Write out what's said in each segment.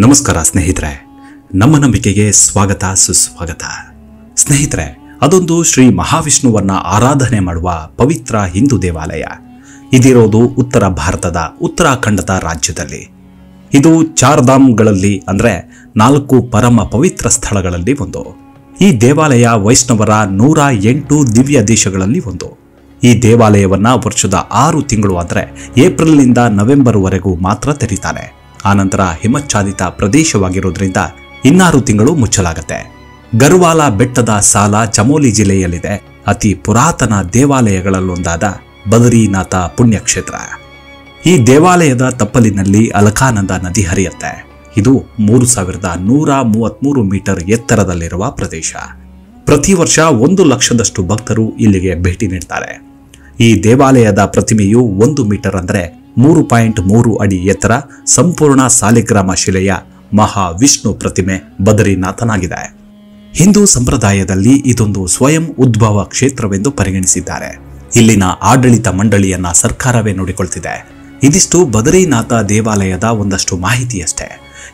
ನಮಸ್ಕಾರ ಸ್ನೇಹಿತರೆ, ನಮ್ಮ ನಂಬಿಕೆಗೆ ಸ್ವಾಗತ ಸುಸ್ವಾಗತ. ಸ್ನೇಹಿತರೆ, ಅದೊಂದು ಶ್ರೀ ಮಹಾವಿಷ್ಣುವನ್ನ ಆರಾಧನೆ ಮಾಡುವ ಪವಿತ್ರ ಹಿಂದೂ ದೇವಾಲಯ. ಇದಿರೋದು ಉತ್ತರ ಭಾರತದ ಉತ್ತರಾಖಂಡದ ರಾಜ್ಯದಲ್ಲಿ. ಇದು ಚಾರ್ಧಾಮ್ಗಳಲ್ಲಿ ಅಂದ್ರೆ 4 ಪರಮ ಪವಿತ್ರ ಸ್ಥಳಗಳಲ್ಲಿ ಒಂದು. ಈ ದೇವಾಲಯ ವೈಷ್ಣವರ 108 ದಿವ್ಯ ದೇಶಗಳಲ್ಲಿ ಒಂದು. ಈ ದೇವಾಲಯವನ್ನ ವರ್ಷದ 6 ತಿಂಗಳು ಅಂದ್ರೆ ಏಪ್ರಿಲ್ನಿಂದ ನವೆಂಬರ್ ವರೆಗೂ ಮಾತ್ರ ತೆರೀತಾರೆ. ಆನಂತರ ಹಿಮಚ್ಛಾದಿತ ಪ್ರದೇಶವಾಗಿರೋದ್ರಿಂದ 6 ತಿಂಗಳು ಮುಚ್ಚಲಾಗುತ್ತೆ. ಗರ್ವಾಲ ಬೆಟ್ಟದ ಸಾಲ ಚಮೋಲಿ ಜಿಲ್ಲೆಯಲ್ಲಿದೆ. ಅತಿ ಪುರಾತನ ದೇವಾಲಯಗಳಲ್ಲೊಂದಾದ ಬದರಿನಾಥ ಪುಣ್ಯಕ್ಷೇತ್ರ. ಈ ದೇವಾಲಯದ ತಪ್ಪಲಿನಲ್ಲಿ ಅಲಕಾನಂದ ನದಿ ಹರಿಯುತ್ತೆ. ಇದು 3133 ಮೀಟರ್ ಎತ್ತರದಲ್ಲಿರುವ ಪ್ರದೇಶ. ಪ್ರತಿ ವರ್ಷ 1 ಲಕ್ಷದಷ್ಟು ಭಕ್ತರು ಇಲ್ಲಿಗೆ ಭೇಟಿ ನೀಡ್ತಾರೆ. ಈ ದೇವಾಲಯದ ಪ್ರತಿಮೆಯು 1 ಮೀಟರ್ ಅಂದ್ರೆ 3.3 ಅಡಿ ಎತ್ತರ, ಸಂಪೂರ್ಣ ಸಾಲಿಗ್ರಾಮ ಶಿಲೆಯ ಮಹಾವಿಷ್ಣು ಪ್ರತಿಮೆ ಬದರಿನಾಥನಾಗಿದೆ. ಹಿಂದೂ ಸಂಪ್ರದಾಯದಲ್ಲಿ ಇದೊಂದು ಸ್ವಯಂ ಉದ್ಭವ ಕ್ಷೇತ್ರವೆಂದು ಪರಿಗಣಿಸಿದ್ದಾರೆ. ಇಲ್ಲಿನ ಆಡಳಿತ ಮಂಡಳಿಯನ್ನ ಸರ್ಕಾರವೇ ನೋಡಿಕೊಳ್ತಿದೆ. ಇದಿಷ್ಟು ಬದರಿನಾಥ ದೇವಾಲಯದ ಒಂದಷ್ಟು ಮಾಹಿತಿಯಷ್ಟೇ.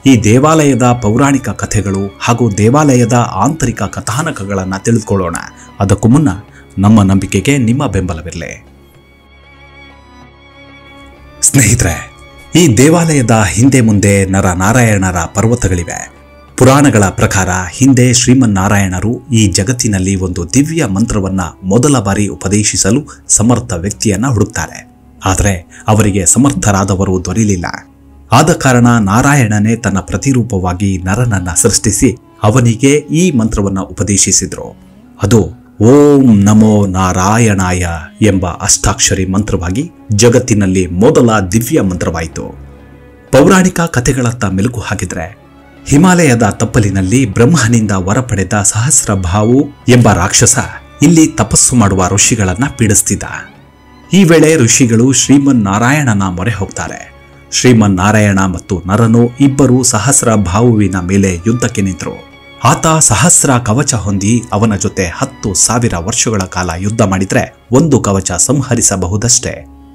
ಈ ದೇವಾಲಯದ ಪೌರಾಣಿಕ ಕಥೆಗಳು ಹಾಗೂ ದೇವಾಲಯದ ಆಂತರಿಕ ಕಥಾನಕಗಳನ್ನು ತಿಳಿದುಕೊಳ್ಳೋಣ. ಅದಕ್ಕೂ ಮುನ್ನ ನಮ್ಮ ನಂಬಿಕೆಗೆ ನಿಮ್ಮ ಬೆಂಬಲವಿರಲಿ. ಸ್ನೇಹಿತರೆ, ಈ ದೇವಾಲಯದ ಹಿಂದೆ ಮುಂದೆ ನರನಾರಾಯಣರ ಪರ್ವತಗಳಿವೆ. ಪುರಾಣಗಳ ಪ್ರಕಾರ ಹಿಂದೆ ಶ್ರೀಮನ್ನಾರಾಯಣರು ಈ ಜಗತ್ತಿನಲ್ಲಿ ಒಂದು ದಿವ್ಯ ಮಂತ್ರವನ್ನ ಮೊದಲ ಬಾರಿ ಉಪದೇಶಿಸಲು ಸಮರ್ಥ ವ್ಯಕ್ತಿಯನ್ನ ಹುಡುಕ್ತಾರೆ. ಆದರೆ ಅವರಿಗೆ ಸಮರ್ಥರಾದವರು ದೊರೆಯಲಿಲ್ಲ. ಆದ ಕಾರಣ ನಾರಾಯಣನೇ ತನ್ನ ಪ್ರತಿರೂಪವಾಗಿ ನರನನ್ನ ಸೃಷ್ಟಿಸಿ ಅವನಿಗೆ ಈ ಮಂತ್ರವನ್ನ ಉಪದೇಶಿಸಿದ್ರು. ಅದು ಓಂ ನಮೋ ನಾರಾಯಣಾಯ ಎಂಬ ಅಷ್ಟಾಕ್ಷರಿ ಮಂತ್ರವಾಗಿ ಜಗತ್ತಿನಲ್ಲಿ ಮೊದಲ ದಿವ್ಯ ಮಂತ್ರವಾಯಿತು. ಪೌರಾಣಿಕ ಕಥೆಗಳತ್ತ ಮೆಲುಕು ಹಾಕಿದ್ರೆ, ಹಿಮಾಲಯದ ತಪ್ಪಲಿನಲ್ಲಿ ಬ್ರಹ್ಮನಿಂದ ವರ ಪಡೆದ ಸಹಸ್ರಭಾವು ಎಂಬ ರಾಕ್ಷಸ ಇಲ್ಲಿ ತಪಸ್ಸು ಮಾಡುವ ಋಷಿಗಳನ್ನ ಪೀಡಿಸ್ತಿದ್ದ. ಈ ವೇಳೆ ಋಷಿಗಳು ಶ್ರೀಮನ್ನಾರಾಯಣನ ಮೊರೆ ಹೋಗ್ತಾರೆ. ಶ್ರೀಮನ್ನಾರಾಯಣ ಮತ್ತು ನರನು ಇಬ್ಬರು ಸಹಸ್ರಭಾವುವಿನ ಮೇಲೆ ಯುದ್ಧಕ್ಕೆ ನಿಂತರು. ಆತ ಸಹಸ್ರ ಕವಚ ಹೊಂದಿ ಅವನ ಜೊತೆ 10,000 ವರ್ಷಗಳ ಕಾಲ ಯುದ್ಧ ಮಾಡಿದ್ರೆ 1 ಕವಚ ಸಂಹರಿಸಬಹುದಷ್ಟೇ.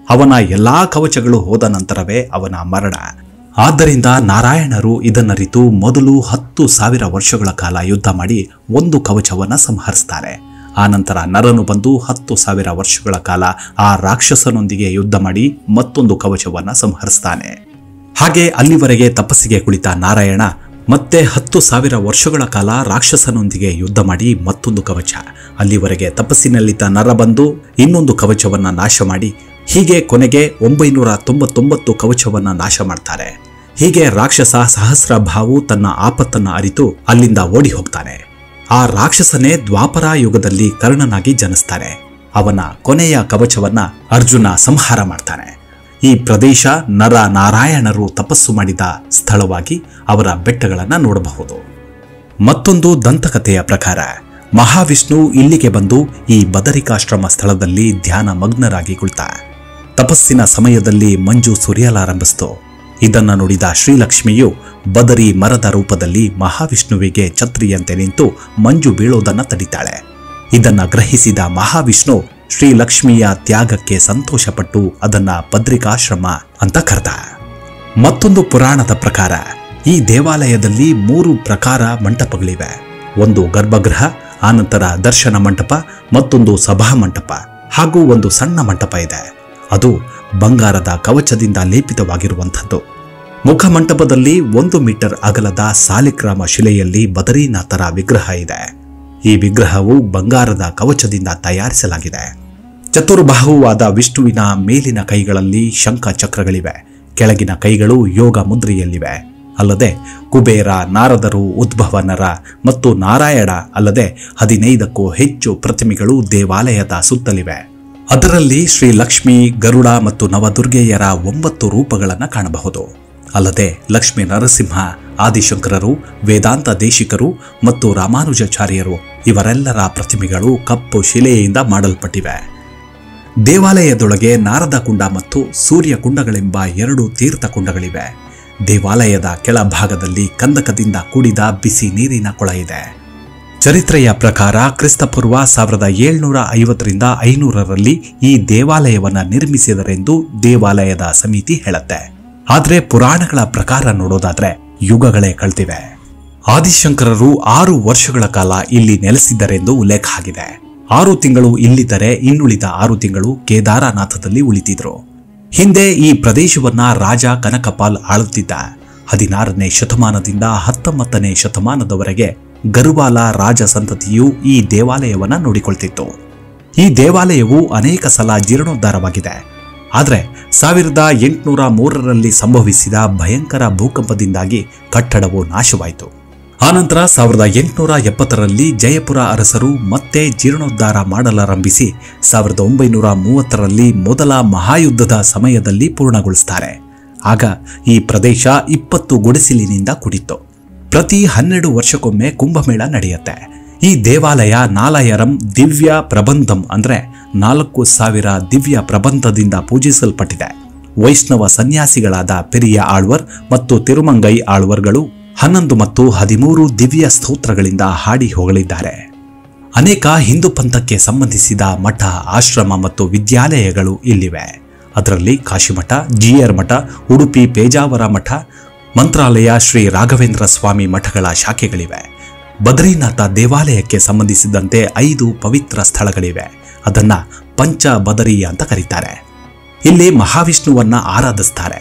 ಅವನ ಎಲ್ಲಾ ಕವಚಗಳು ಹೋದ ನಂತರವೇ ಅವನ ಮರಣ. ಆದ್ದರಿಂದ ನಾರಾಯಣರು ಇದನ್ನರಿತು ಮೊದಲು 10,000 ವರ್ಷಗಳ ಕಾಲ ಯುದ್ಧ ಮಾಡಿ 1 ಕವಚವನ್ನ ಸಂಹರಿಸ್ತಾರೆ. ಆನಂತರ ನರನು ಬಂದು 10,000 ವರ್ಷಗಳ ಕಾಲ ಆ ರಾಕ್ಷಸನೊಂದಿಗೆ ಯುದ್ಧ ಮಾಡಿ ಮತ್ತೊಂದು ಕವಚವನ್ನ ಸಂಹರಿಸ್ತಾನೆ. ಹಾಗೆ ಅಲ್ಲಿವರೆಗೆ ತಪಸ್ಸಿಗೆ ಕುಳಿತ ನಾರಾಯಣ ಮತ್ತೆ 10,000 ವರ್ಷಗಳ ಕಾಲ ರಾಕ್ಷಸನೊಂದಿಗೆ ಯುದ್ಧ ಮಾಡಿ ಮತ್ತೊಂದು ಕವಚ. ಅಲ್ಲಿವರೆಗೆ ತಪಸ್ಸಿನಲ್ಲಿದ್ದ ನರ ಬಂದು ಇನ್ನೊಂದು ಕವಚವನ್ನ ನಾಶ ಮಾಡಿ, ಹೀಗೆ ಕೊನೆಗೆ 999 ಕವಚವನ್ನ ನಾಶ ಮಾಡ್ತಾರೆ. ಹೀಗೆ ರಾಕ್ಷಸ ಸಹಸ್ರಭಾವು ತನ್ನ ಆಪತ್ತನ್ನ ಅರಿತು ಅಲ್ಲಿಂದ ಓಡಿ ಹೋಗ್ತಾನೆ. ಆ ರಾಕ್ಷಸನೇ ದ್ವಾಪರ ಯುಗದಲ್ಲಿ ಕರ್ಣನಾಗಿ ಜನಿಸ್ತಾನೆ. ಅವನ ಕೊನೆಯ ಕವಚವನ್ನ ಅರ್ಜುನ ಸಂಹಾರ ಮಾಡ್ತಾನೆ. ಈ ಪ್ರದೇಶ ನರ ನಾರಾಯಣರು ತಪಸ್ಸು ಮಾಡಿದ ಸ್ಥಳವಾಗಿ ಅವರ ಬೆಟ್ಟಗಳನ್ನು ನೋಡಬಹುದು. ಮತ್ತೊಂದು ದಂತಕಥೆಯ ಪ್ರಕಾರ ಮಹಾವಿಷ್ಣು ಇಲ್ಲಿಗೆ ಬಂದು ಈ ಬದರಿಕಾಶ್ರಮ ಸ್ಥಳದಲ್ಲಿ ಧ್ಯಾನ ಮಗ್ನರಾಗಿ ಕುಳಿತ. ತಪಸ್ಸಿನ ಸಮಯದಲ್ಲಿ ಮಂಜು ಸುರಿಯಲಾರಂಭಿಸಿತು. ಇದನ್ನು ನೋಡಿದ ಶ್ರೀಲಕ್ಷ್ಮಿಯು ಬದರಿ ಮರದ ರೂಪದಲ್ಲಿ ಮಹಾವಿಷ್ಣುವಿಗೆ ಛತ್ರಿಯಂತೆ ನಿಂತು ಮಂಜು ಬೀಳೋದನ್ನ ತಡಿತಾಳೆ. ಇದನ್ನ ಗ್ರಹಿಸಿದ ಮಹಾವಿಷ್ಣು ಶ್ರೀಲಕ್ಷ್ಮಿಯ ತ್ಯಾಗಕ್ಕೆ ಸಂತೋಷಪಟ್ಟು ಅದನ್ನ ಬದ್ರಿಕಾಶ್ರಮ ಅಂತ ಕರೆದ. ಮತ್ತೊಂದು ಪುರಾಣದ ಪ್ರಕಾರ ಈ ದೇವಾಲಯದಲ್ಲಿ 3 ಪ್ರಕಾರ ಮಂಟಪಗಳಿವೆ. ಒಂದು ಗರ್ಭಗೃಹ, ಆನಂತರ ದರ್ಶನ ಮಂಟಪ, ಮತ್ತೊಂದು ಸಭಾ ಮಂಟಪ ಹಾಗೂ ಒಂದು ಸಣ್ಣ ಮಂಟಪ ಇದೆ. ಅದು ಬಂಗಾರದ ಕವಚದಿಂದ ಲೇಪಿತವಾಗಿರುವಂಥದ್ದು. ಮುಖಮಂಟಪದಲ್ಲಿ 1 ಮೀಟರ್ ಅಗಲದ ಸಾಲಿಗ್ರಾಮ ಶಿಲೆಯಲ್ಲಿ ಬದರಿನಾಥರ ವಿಗ್ರಹ ಇದೆ. ಈ ವಿಗ್ರಹವು ಬಂಗಾರದ ಕವಚದಿಂದ ತಯಾರಿಸಲಾಗಿದೆ. ಚತುರ್ಬಾಹುವಾದ ವಿಷ್ಣುವಿನ ಮೇಲಿನ ಕೈಗಳಲ್ಲಿ ಶಂಖ ಚಕ್ರಗಳಿವೆ. ಕೆಳಗಿನ ಕೈಗಳು ಯೋಗ ಮುದ್ರೆಯಲ್ಲಿವೆ. ಅಲ್ಲದೆ ಕುಬೇರ, ನಾರದರು, ಉದ್ಭವ ನರ ಮತ್ತು ನಾರಾಯಣ ಅಲ್ಲದೆ 15ಕ್ಕೂ ಹೆಚ್ಚು ಪ್ರತಿಮೆಗಳು ದೇವಾಲಯದ ಸುತ್ತಲಿವೆ. ಅದರಲ್ಲಿ ಶ್ರೀ ಲಕ್ಷ್ಮಿ, ಗರುಡ ಮತ್ತು ನವದುರ್ಗೆಯರ 9 ರೂಪಗಳನ್ನು ಕಾಣಬಹುದು. ಅಲ್ಲದೆ ಲಕ್ಷ್ಮೀ ನರಸಿಂಹ, ಆದಿಶಂಕರರು, ವೇದಾಂತ ದೇಶಿಕರು ಮತ್ತು ರಾಮಾನುಜಾಚಾರ್ಯರು ಇವರೆಲ್ಲರ ಪ್ರತಿಮೆಗಳು ಕಪ್ಪು ಶಿಲೆಯಿಂದ ಮಾಡಲ್ಪಟ್ಟಿವೆ. ದೇವಾಲಯದೊಳಗೆ ನಾರದ ಕುಂಡ ಮತ್ತು ಸೂರ್ಯ ಕುಂಡಗಳೆಂಬ 2 ತೀರ್ಥ ಕುಂಡಗಳಿವೆ. ದೇವಾಲಯದ ಕೆಳಭಾಗದಲ್ಲಿ ಕಂದಕದಿಂದ ಕೂಡಿದ ಬಿಸಿ ನೀರಿನ ಕೊಳ ಇದೆ. ಚರಿತ್ರೆಯ ಪ್ರಕಾರ ಕ್ರಿಸ್ತಪೂರ್ವ 1750ರಿಂದ 500ರಲ್ಲಿ ಈ ದೇವಾಲಯವನ್ನು ನಿರ್ಮಿಸಿದರೆಂದು ದೇವಾಲಯದ ಸಮಿತಿ ಹೇಳುತ್ತೆ. ಆದರೆ ಪುರಾಣಗಳ ಪ್ರಕಾರ ನೋಡೋದಾದ್ರೆ ಯುಗಗಳೇ ಕಳೆದಿವೆ. ಆದಿಶಂಕರರು 6 ವರ್ಷಗಳ ಕಾಲ ಇಲ್ಲಿ ನೆಲೆಸಿದ್ದರೆಂದು ಉಲ್ಲೇಖ ಆಗಿದೆ. 6 ತಿಂಗಳು ಇಲ್ಲಿದ್ದರೆ ಇನ್ನುಳಿದ 6 ತಿಂಗಳು ಕೇದಾರನಾಥದಲ್ಲಿ ಉಳಿದಿದ್ರು. ಹಿಂದೆ ಈ ಪ್ರದೇಶವನ್ನ ರಾಜ ಕನಕಪಾಲ್ ಆಳುತ್ತಿದ್ದ. 16ನೇ ಶತಮಾನದಿಂದ 19ನೇ ಶತಮಾನದವರೆಗೆ ಗರುವಾಲ ರಾಜ ಸಂತತಿಯು ಈ ದೇವಾಲಯವನ್ನ ನೋಡಿಕೊಳ್ತಿತ್ತು. ಈ ದೇವಾಲಯವು ಅನೇಕ ಸಲ ಜೀರ್ಣೋದ್ಧಾರವಾಗಿದೆ. ಆದರೆ 1803ರಲ್ಲಿ ಸಂಭವಿಸಿದ ಭಯಂಕರ ಭೂಕಂಪದಿಂದಾಗಿ ಕಟ್ಟಡವು ನಾಶವಾಯಿತು. ಆನಂತರ 1870ರಲ್ಲಿ ಜಯಪುರ ಅರಸರು ಮತ್ತೆ ಜೀರ್ಣೋದ್ಧಾರ ಮಾಡಲಾರಂಭಿಸಿ 1930ರಲ್ಲಿ ಮೊದಲ ಮಹಾಯುದ್ಧದ ಸಮಯದಲ್ಲಿ ಪೂರ್ಣಗೊಳಿಸುತ್ತಾರೆ. ಆಗ ಈ ಪ್ರದೇಶ 20 ಗುಡಿಸಿಲಿನಿಂದ ಕೂಡಿತ್ತು. ಪ್ರತಿ 12 ವರ್ಷಕ್ಕೊಮ್ಮೆ ಕುಂಭಮೇಳ ನಡೆಯುತ್ತೆ. ಈ ದೇವಾಲಯ ನಾಲಾಯರಂ ದಿವ್ಯ ಪ್ರಬಂಧಂ ಅಂದ್ರೆ 4000 ದಿವ್ಯ ಪ್ರಬಂಧದಿಂದ ಪೂಜಿಸಲ್ಪಟ್ಟಿದೆ. ವೈಷ್ಣವ ಸನ್ಯಾಸಿಗಳಾದ ಪೆರಿಯ ಆಳ್ವರ್ ಮತ್ತು ತಿರುಮಂಗೈ ಆಳ್ವರ್ಗಳು 11 ಮತ್ತು 13 ದಿವ್ಯ ಸ್ತೋತ್ರಗಳಿಂದ ಹಾಡಿ ಹೊಗಳಿದ್ದಾರೆ. ಅನೇಕ ಹಿಂದೂ ಪಂಥಕ್ಕೆ ಸಂಬಂಧಿಸಿದ ಮಠ, ಆಶ್ರಮ ಮತ್ತು ವಿದ್ಯಾಲಯಗಳು ಇಲ್ಲಿವೆ. ಅದರಲ್ಲಿ ಕಾಶಿಮಠ, ಜಿಯರ್ ಮಠ, ಉಡುಪಿ ಪೇಜಾವರ ಮಠ, ಮಂತ್ರಾಲಯ, ಶ್ರೀ ರಾಘವೇಂದ್ರ ಸ್ವಾಮಿ ಮಠಗಳ ಶಾಖೆಗಳಿವೆ. ಬದರಿನಾಥ ದೇವಾಲಯಕ್ಕೆ ಸಂಬಂಧಿಸಿದಂತೆ 5 ಪವಿತ್ರ ಸ್ಥಳಗಳಿವೆ. ಅದನ್ನ ಪಂಚ ಬದರಿ ಅಂತ ಕರೀತಾರೆ. ಇಲ್ಲಿ ಮಹಾವಿಷ್ಣುವನ್ನ ಆರಾಧಿಸ್ತಾರೆ.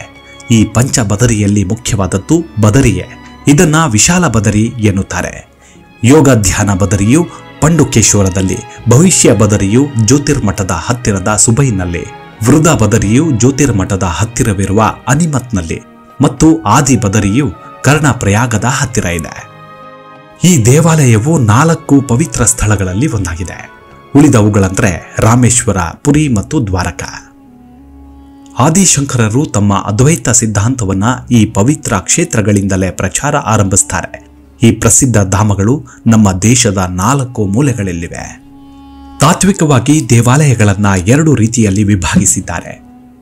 ಈ ಪಂಚ ಬದರಿಯಲ್ಲಿ ಮುಖ್ಯವಾದದ್ದು ಬದರಿಯೇ. ಇದನ್ನ ವಿಶಾಲ ಬದರಿ ಎನ್ನುತ್ತಾರೆ. ಯೋಗ ಧ್ಯಾನ ಬದರಿಯು ಪಂಡುಕೇಶ್ವರದಲ್ಲಿ, ಭವಿಷ್ಯ ಬದರಿಯು ಜ್ಯೋತಿರ್ಮಠದ ಹತ್ತಿರದ ಸುಬೈನಲ್ಲಿ, ವೃದ ಬದರಿಯು ಜ್ಯೋತಿರ್ಮಠದ ಹತ್ತಿರವಿರುವ ಅನಿಮತ್ನಲ್ಲಿ ಮತ್ತು ಆದಿ ಬದರಿಯು ಕರ್ಣಪ್ರಯಾಗದ ಹತ್ತಿರ ಇದೆ. ಈ ದೇವಾಲಯವು 4 ಪವಿತ್ರ ಸ್ಥಳಗಳಲ್ಲಿ ಒಂದಾಗಿದೆ. ಉಳಿದವುಗಳಂದ್ರೆ ರಾಮೇಶ್ವರ, ಪುರಿ ಮತ್ತು ದ್ವಾರಕ. ಆದಿಶಂಕರರು ತಮ್ಮ ಅದ್ವೈತ ಸಿದ್ಧಾಂತವನ್ನ ಈ ಪವಿತ್ರ ಕ್ಷೇತ್ರಗಳಿಂದಲೇ ಪ್ರಚಾರ ಆರಂಭಿಸುತ್ತಾರೆ. ಈ ಪ್ರಸಿದ್ಧ ಧಾಮಗಳು ನಮ್ಮ ದೇಶದ 4 ಮೂಲೆಗಳಲ್ಲಿವೆ. ತಾತ್ವಿಕವಾಗಿ ದೇವಾಲಯಗಳನ್ನ 2 ರೀತಿಯಲ್ಲಿ ವಿಭಾಗಿಸಿದ್ದಾರೆ.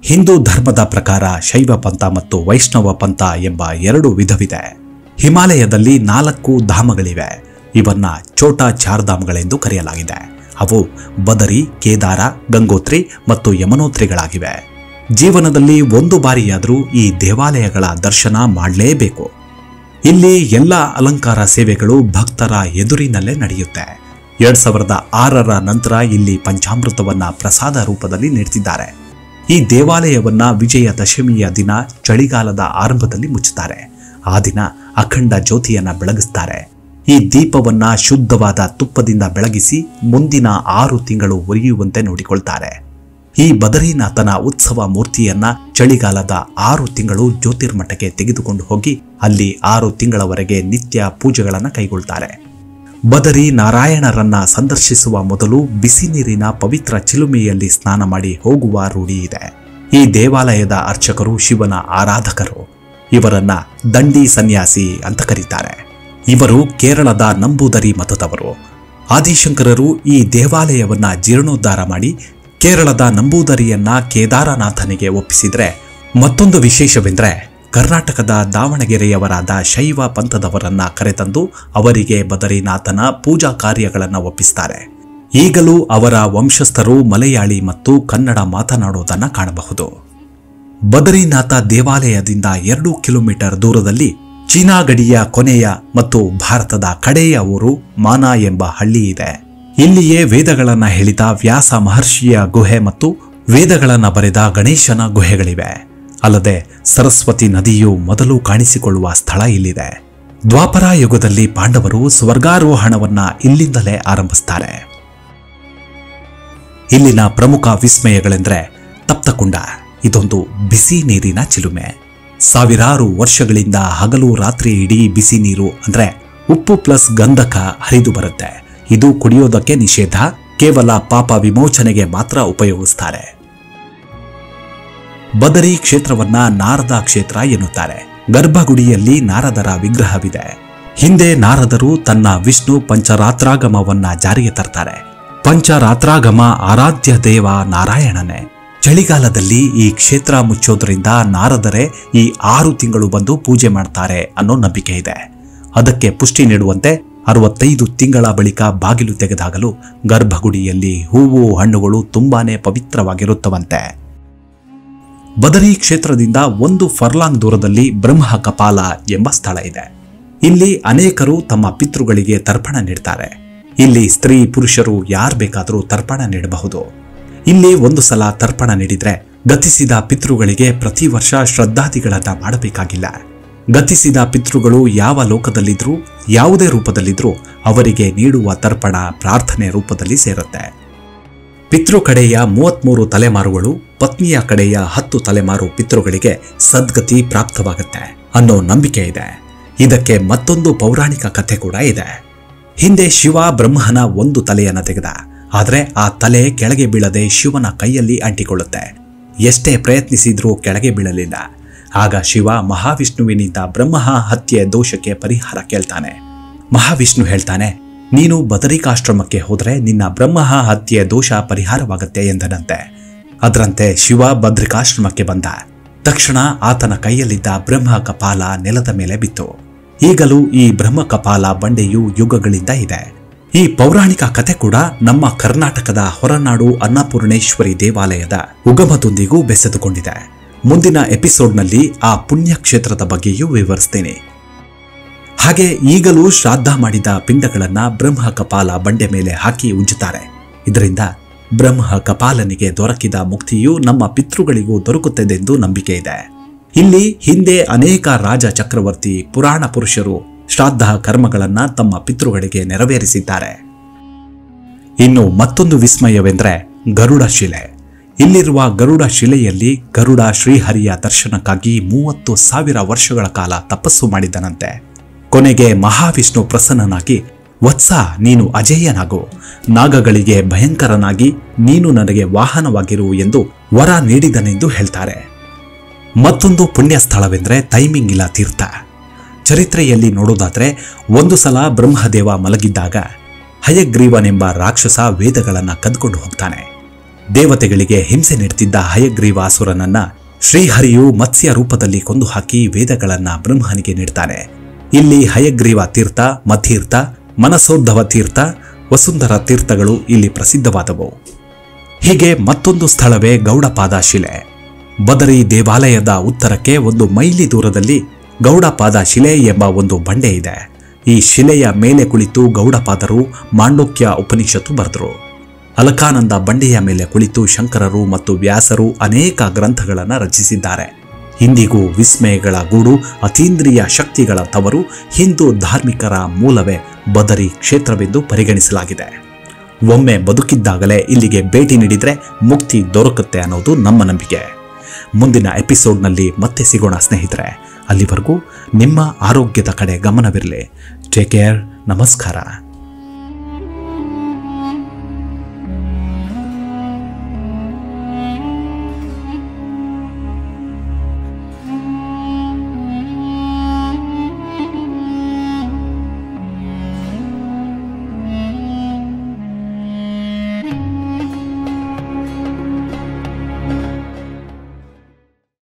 ಹಿಂದೂ ಧರ್ಮದ ಪ್ರಕಾರ ಶೈವ ಪಂಥ ಮತ್ತು ವೈಷ್ಣವ ಪಂಥ ಎಂಬ 2 ವಿಧವಿದೆ. ಹಿಮಾಲಯದಲ್ಲಿ 4 ಧಾಮಗಳಿವೆ. ಇವನ್ನ ಛೋಟಾ ಚಾರ್ಧಾಮಗಳೆಂದು ಕರೆಯಲಾಗಿದೆ. ಅವು ಬದರಿ, ಕೇದಾರ, ಗಂಗೋತ್ರಿ ಮತ್ತು ಯಮನೋತ್ರಿಗಳಾಗಿವೆ. ಜೀವನದಲ್ಲಿ 1 ಬಾರಿಯಾದರೂ ಈ ದೇವಾಲಯಗಳ ದರ್ಶನ ಮಾಡಲೇಬೇಕು. ಇಲ್ಲಿ ಎಲ್ಲ ಅಲಂಕಾರ ಸೇವೆಗಳು ಭಕ್ತರ ಎದುರಿನಲ್ಲೇ ನಡೆಯುತ್ತೆ. 2006ರ ನಂತರ ಇಲ್ಲಿ ಪಂಚಾಮೃತವನ್ನ ಪ್ರಸಾದ ರೂಪದಲ್ಲಿ ನೀಡ್ತಿದ್ದಾರೆ. ಈ ದೇವಾಲಯವನ್ನ ವಿಜಯದಶಮಿಯ ದಿನ ಚಳಿಗಾಲದ ಆರಂಭದಲ್ಲಿ ಮುಚ್ಚುತ್ತಾರೆ. ಆ ದಿನ ಅಖಂಡ ಜ್ಯೋತಿಯನ್ನ ಬೆಳಗಿಸ್ತಾರೆ. ಈ ದೀಪವನ್ನ ಶುದ್ಧವಾದ ತುಪ್ಪದಿಂದ ಬೆಳಗಿಸಿ ಮುಂದಿನ 6 ತಿಂಗಳು ಉರಿಯುವಂತೆ ನೋಡಿಕೊಳ್ತಾರೆ. ಈ ಬದರಿನಾಥನ ಉತ್ಸವ ಮೂರ್ತಿಯನ್ನ ಚಳಿಗಾಲದ 6 ತಿಂಗಳು ಜ್ಯೋತಿರ್ಮಠಕ್ಕೆ ತೆಗೆದುಕೊಂಡು ಹೋಗಿ ಅಲ್ಲಿ 6 ತಿಂಗಳವರೆಗೆ ನಿತ್ಯ ಪೂಜೆಗಳನ್ನು ಕೈಗೊಳ್ತಾರೆ. ಬದರಿ ನಾರಾಯಣರನ್ನ ಸಂದರ್ಶಿಸುವ ಮೊದಲು ಬಿಸಿ ನೀರಿನ ಪವಿತ್ರ ಚಿಲುಮೆಯಲ್ಲಿ ಸ್ನಾನ ಮಾಡಿ ಹೋಗುವ ರೂಢಿ ಇದೆ. ಈ ದೇವಾಲಯದ ಅರ್ಚಕರು ಶಿವನ ಆರಾಧಕರು. ಇವರನ್ನ ದಂಡಿ ಸನ್ಯಾಸಿ ಅಂತ ಕರೀತಾರೆ. ಇವರು ಕೇರಳದ ನಂಬೂದರಿ ಮತದವರು. ಆದಿಶಂಕರರು ಈ ದೇವಾಲಯವನ್ನ ಜೀರ್ಣೋದ್ಧಾರ ಮಾಡಿ ಕೇರಳದ ನಂಬೂದರಿಯನ್ನ ಕೇದಾರನಾಥನಿಗೆ ಒಪ್ಪಿಸಿದ್ರೆ, ಮತ್ತೊಂದು ವಿಶೇಷವೆಂದರೆ ಕರ್ನಾಟಕದ ದಾವಣಗೆರೆಯವರಾದ ಶೈವ ಪಂಥದವರನ್ನ ಕರೆತಂದು ಅವರಿಗೆ ಬದರಿನಾಥನ ಪೂಜಾ ಕಾರ್ಯಗಳನ್ನು ಒಪ್ಪಿಸ್ತಾರೆ. ಈಗಲೂ ಅವರ ವಂಶಸ್ಥರು ಮಲಯಾಳಿ ಮತ್ತು ಕನ್ನಡ ಮಾತನಾಡುವುದನ್ನು ಕಾಣಬಹುದು. ಬದರಿನಾಥ ದೇವಾಲಯದಿಂದ 2 ಕಿಲೋಮೀಟರ್ ದೂರದಲ್ಲಿ ಚೀನಾ ಗಡಿಯ ಕೊನೆಯ ಮತ್ತು ಭಾರತದ ಕಡೆಯ ಊರು ಮಾನಾ ಎಂಬ ಹಳ್ಳಿ ಇದೆ. ಇಲ್ಲಿಯೇ ವೇದಗಳನ್ನ ಹೇಳಿದ ವ್ಯಾಸ ಮಹರ್ಷಿಯ ಗುಹೆ ಮತ್ತು ವೇದಗಳನ್ನ ಬರೆದ ಗಣೇಶನ ಗುಹೆಗಳಿವೆ. ಅಲ್ಲದೆ ಸರಸ್ವತಿ ನದಿಯು ಮೊದಲು ಕಾಣಿಸಿಕೊಳ್ಳುವ ಸ್ಥಳ ಇಲ್ಲಿದೆ. ದ್ವಾಪರ ಯುಗದಲ್ಲಿ ಪಾಂಡವರು ಸ್ವರ್ಗಾರೋಹಣವನ್ನ ಇಲ್ಲಿಂದಲೇ ಆರಂಭಿಸುತ್ತಾರೆ. ಇಲ್ಲಿನ ಪ್ರಮುಖ ವಿಸ್ಮಯಗಳೆಂದರೆ ತಪ್ತಕುಂಡ. ಇದೊಂದು ಬಿಸಿ ನೀರಿನ ಚಿಲುಮೆ. ಸಾವಿರಾರು ವರ್ಷಗಳಿಂದ ಹಗಲು ರಾತ್ರಿ ಇಡೀ ಬಿಸಿ ನೀರು ಅಂದ್ರೆ ಉಪ್ಪು ಪ್ಲಸ್ ಗಂಧಕ ಹರಿದು ಬರುತ್ತೆ. ಇದು ಕುಡಿಯೋದಕ್ಕೆ ನಿಷೇಧ, ಕೇವಲ ಪಾಪ ವಿಮೋಚನೆಗೆ ಮಾತ್ರ ಉಪಯೋಗಿಸ್ತಾರೆ. ಬದರಿ ಕ್ಷೇತ್ರವನ್ನ ನಾರದ ಕ್ಷೇತ್ರ ಎನ್ನುತ್ತಾರೆ. ಗರ್ಭಗುಡಿಯಲ್ಲಿ ನಾರದರ ವಿಗ್ರಹವಿದೆ. ಹಿಂದೆ ನಾರದರು ತನ್ನ ವಿಷ್ಣು ಪಂಚರಾತ್ರಾಗಮವನ್ನ ಜಾರಿಗೆ ತರ್ತಾರೆ. ಪಂಚರಾತ್ರಾಗಮ ಆರಾಧ್ಯ ದೇವ ನಾರಾಯಣನೇ. ಚಳಿಗಾಲದಲ್ಲಿ ಈ ಕ್ಷೇತ್ರ ಮುಚ್ಚೋದ್ರಿಂದ ನಾರದರೇ ಈ 6 ತಿಂಗಳು ಬಂದು ಪೂಜೆ ಮಾಡ್ತಾರೆ ಅನ್ನೋ ನಂಬಿಕೆ ಇದೆ. ಅದಕ್ಕೆ ಪುಷ್ಟಿ ನೀಡುವಂತೆ 65 ತಿಂಗಳ ಬಳಿಕ ಬಾಗಿಲು ತೆಗೆದಾಗಲೂ ಗರ್ಭಗುಡಿಯಲ್ಲಿ ಹೂವು ಹಣ್ಣುಗಳು ತುಂಬಾನೇ ಪವಿತ್ರವಾಗಿರುತ್ತವಂತೆ. ಬದರಿ ಕ್ಷೇತ್ರದಿಂದ 1 ಫರ್ಲಾಂಗ್ ದೂರದಲ್ಲಿ ಬ್ರಹ್ಮ ಕಪಾಲ ಎಂಬ ಸ್ಥಳ ಇದೆ. ಇಲ್ಲಿ ಅನೇಕರು ತಮ್ಮ ಪಿತೃಗಳಿಗೆ ತರ್ಪಣ ನೀಡ್ತಾರೆ. ಇಲ್ಲಿ ಸ್ತ್ರೀ ಪುರುಷರು ಯಾರು ಬೇಕಾದರೂ ತರ್ಪಣ ನೀಡಬಹುದು. ಇಲ್ಲಿ 1 ಸಲ ತರ್ಪಣ ನೀಡಿದ್ರೆ ಗತಿಸಿದ ಪಿತೃಗಳಿಗೆ ಪ್ರತಿ ವರ್ಷ ಶ್ರದ್ಧಾದಿಗಳನ್ನ ಮಾಡಬೇಕಾಗಿಲ್ಲ. ಗತಿಸಿದ ಪಿತೃಗಳು ಯಾವ ಲೋಕದಲ್ಲಿದ್ರೂ ಯಾವುದೇ ರೂಪದಲ್ಲಿದ್ರೂ ಅವರಿಗೆ ನೀಡುವ ತರ್ಪಣ ಪ್ರಾರ್ಥನೆ ರೂಪದಲ್ಲಿ ಸೇರುತ್ತೆ. ಪಿತೃ ಕಡೆಯ 33 ತಲೆಮಾರುಗಳು ಪತ್ನಿಯ ಕಡೆಯ 10 ತಲೆಮಾರು ಪಿತೃಗಳಿಗೆ ಸದ್ಗತಿ ಪ್ರಾಪ್ತವಾಗುತ್ತೆ ಅನ್ನೋ ನಂಬಿಕೆ ಇದೆ. ಇದಕ್ಕೆ ಮತ್ತೊಂದು ಪೌರಾಣಿಕ ಕಥೆ ಕೂಡ ಇದೆ. ಹಿಂದೆ ಶಿವ ಬ್ರಹ್ಮನ 1 ತಲೆಯನ್ನ ತೆಗೆದ. ಆದರೆ ಆ ತಲೆ ಕೆಳಗೆ ಬೀಳದೆ ಶಿವನ ಕೈಯಲ್ಲಿ ಅಂಟಿಕೊಳ್ಳುತ್ತೆ. ಎಷ್ಟೇ ಪ್ರಯತ್ನಿಸಿದ್ರೂ ಕೆಳಗೆ ಬೀಳಲಿಲ್ಲ. ಆಗ ಶಿವ ಮಹಾವಿಷ್ಣುವಿನಿಂದ ಬ್ರಹ್ಮ ಹತ್ಯೆ ದೋಷಕ್ಕೆ ಪರಿಹಾರ ಕೇಳ್ತಾನೆ. ಮಹಾವಿಷ್ಣು ಹೇಳ್ತಾನೆ, ನೀನು ಬದರಿಕಾಶ್ರಮಕ್ಕೆ ಹೋದ್ರೆ ನಿನ್ನ ಬ್ರಹ್ಮ ಹತ್ಯೆ ದೋಷ ಪರಿಹಾರವಾಗತ್ತೆ ಎಂದನಂತೆ. ಅದರಂತೆ ಶಿವ ಬದರಿಕಾಶ್ರಮಕ್ಕೆ ಬಂದ. ತಕ್ಷಣ ಆತನ ಕೈಯಲ್ಲಿದ್ದ ಬ್ರಹ್ಮ ಕಪಾಲ ನೆಲದ ಮೇಲೆ ಬಿತ್ತು. ಈಗಲೂ ಈ ಬ್ರಹ್ಮ ಕಪಾಲ ಬಂಡೆಯು ಯುಗಗಳಿಂದ ಇದೆ. ಈ ಪೌರಾಣಿಕ ಕಥೆ ಕೂಡ ನಮ್ಮ ಕರ್ನಾಟಕದ ಹೊರನಾಡು ಅನ್ನಪೂರ್ಣೇಶ್ವರಿ ದೇವಾಲಯದ ಉಗಮದೊಂದಿಗೂ ಬೆಸೆದುಕೊಂಡಿದೆ. ಮುಂದಿನ ಎಪಿಸೋಡ್ನಲ್ಲಿ ಆ ಪುಣ್ಯಕ್ಷೇತ್ರದ ಬಗ್ಗೆಯೂ ವಿವರಿಸ್ತೇನೆ. ಹಾಗೆ ಈಗಲೂ ಶ್ರಾದ್ದ ಮಾಡಿದ ಪಿಂಡಗಳನ್ನ ಬ್ರಹ್ಮ ಕಪಾಲ ಬಂಡೆ ಮೇಲೆ ಹಾಕಿ ಉಜ್ಜುತ್ತಾರೆ. ಇದರಿಂದ ಬ್ರಹ್ಮ ಕಪಾಲನಿಗೆ ದೊರಕಿದ ಮುಕ್ತಿಯು ನಮ್ಮ ಪಿತೃಗಳಿಗೂ ದೊರಕುತ್ತದೆಂದು ನಂಬಿಕೆ ಇದೆ. ಇಲ್ಲಿ ಹಿಂದೆ ಅನೇಕ ರಾಜ ಚಕ್ರವರ್ತಿ ಪುರಾಣ ಪುರುಷರು ಶ್ರಾದ್ದ ಕರ್ಮಗಳನ್ನ ತಮ್ಮ ಪಿತೃಗಳಿಗೆ ನೆರವೇರಿಸಿದ್ದಾರೆ. ಇನ್ನು ಮತ್ತೊಂದು ವಿಸ್ಮಯವೆಂದರೆ ಗರುಡ ಶಿಲೆ. ಇಲ್ಲಿರುವ ಗರುಡ ಶಿಲೆಯಲ್ಲಿ ಗರುಡ ಶ್ರೀಹರಿಯ ದರ್ಶನಕ್ಕಾಗಿ 30,000 ವರ್ಷಗಳ ಕಾಲ ತಪಸ್ಸು ಮಾಡಿದನಂತೆ. ಕೊನೆಗೆ ಮಹಾವಿಷ್ಣು ಪ್ರಸನ್ನನಾಗಿ, ವತ್ಸ, ನೀನು ಅಜೇಯನಾಗು, ನಾಗಗಳಿಗೆ ಭಯಂಕರನಾಗಿ ನೀನು ನನಗೆ ವಾಹನವಾಗಿರು ಎಂದು ವರ ನೀಡಿದನೆಂದು ಹೇಳ್ತಾರೆ. ಮತ್ತೊಂದು ಪುಣ್ಯ ಸ್ಥಳವೆಂದರೆ ತೈಮಿಂಗಿಲ ತೀರ್ಥ. ಚರಿತ್ರೆಯಲ್ಲಿ ನೋಡೋದಾದ್ರೆ 1 ಸಲ ಬ್ರಹ್ಮದೇವ ಮಲಗಿದ್ದಾಗ ಹಯಗ್ರೀವನೆಂಬ ರಾಕ್ಷಸ ವೇದಗಳನ್ನು ಕದ್ಕೊಂಡು ಹೋಗ್ತಾನೆ. ದೇವತೆಗಳಿಗೆ ಹಿಂಸೆ ನೀಡುತ್ತಿದ್ದ ಹಯಗ್ರೀವಾಸುರನನ್ನ ಶ್ರೀಹರಿಯು ಮತ್ಸ್ಯ ರೂಪದಲ್ಲಿ ಕೊಂದು ಹಾಕಿ ವೇದಗಳನ್ನ ಬ್ರಹ್ಮನಿಗೆ ನೀಡ್ತಾನೆ. ಇಲ್ಲಿ ಹಯಗ್ರೀವ ತೀರ್ಥ, ಮತೀರ್ಥ, ಮನಸೋದ್ಧವ ತೀರ್ಥ, ವಸುಂಧರ ತೀರ್ಥಗಳು ಇಲ್ಲಿ ಪ್ರಸಿದ್ಧವಾದವು. ಹೀಗೆ ಮತ್ತೊಂದು ಸ್ಥಳವೇ ಗೌಡಪಾದ ಶಿಲೆ. ಬದರಿ ದೇವಾಲಯದ ಉತ್ತರಕ್ಕೆ 1 ಮೈಲಿ ದೂರದಲ್ಲಿ ಗೌಡಪಾದ ಶಿಲೆ ಎಂಬ ಒಂದು ಬಂಡೆ ಇದೆ. ಈ ಶಿಲೆಯ ಮೇಲೆ ಕುಳಿತು ಗೌಡಪಾದರು ಮಾಂಡೋಕ್ಯ ಉಪನಿಷತ್ತು ಬರೆದರು. ಅಲಕಾನಂದ ಬಂಡೆಯ ಮೇಲೆ ಕುಳಿತು ಶಂಕರರು ಮತ್ತು ವ್ಯಾಸರು ಅನೇಕ ಗ್ರಂಥಗಳನ್ನು ರಚಿಸಿದ್ದಾರೆ. ಇಂದಿಗೂ ವಿಸ್ಮಯಗಳ ಗೂಡು, ಅತೀಂದ್ರಿಯ ಶಕ್ತಿಗಳ ತವರು, ಹಿಂದೂ ಧಾರ್ಮಿಕರ ಮೂಲವೇ ಬದರಿ ಕ್ಷೇತ್ರವೆಂದು ಪರಿಗಣಿಸಲಾಗಿದೆ. ಒಮ್ಮೆ ಬದುಕಿದ್ದಾಗಲೇ ಇಲ್ಲಿಗೆ ಭೇಟಿ ನೀಡಿದರೆ ಮುಕ್ತಿ ದೊರಕುತ್ತೆ ಅನ್ನೋದು ನಮ್ಮ ನಂಬಿಕೆ. ಮುಂದಿನ ಎಪಿಸೋಡ್ನಲ್ಲಿ ಮತ್ತೆ ಸಿಗೋಣ ಸ್ನೇಹಿತರೆ. ಅಲ್ಲಿವರೆಗೂ ನಿಮ್ಮ ಆರೋಗ್ಯದ ಕಡೆ ಗಮನವಿರಲಿ. Take care. ನಮಸ್ಕಾರ.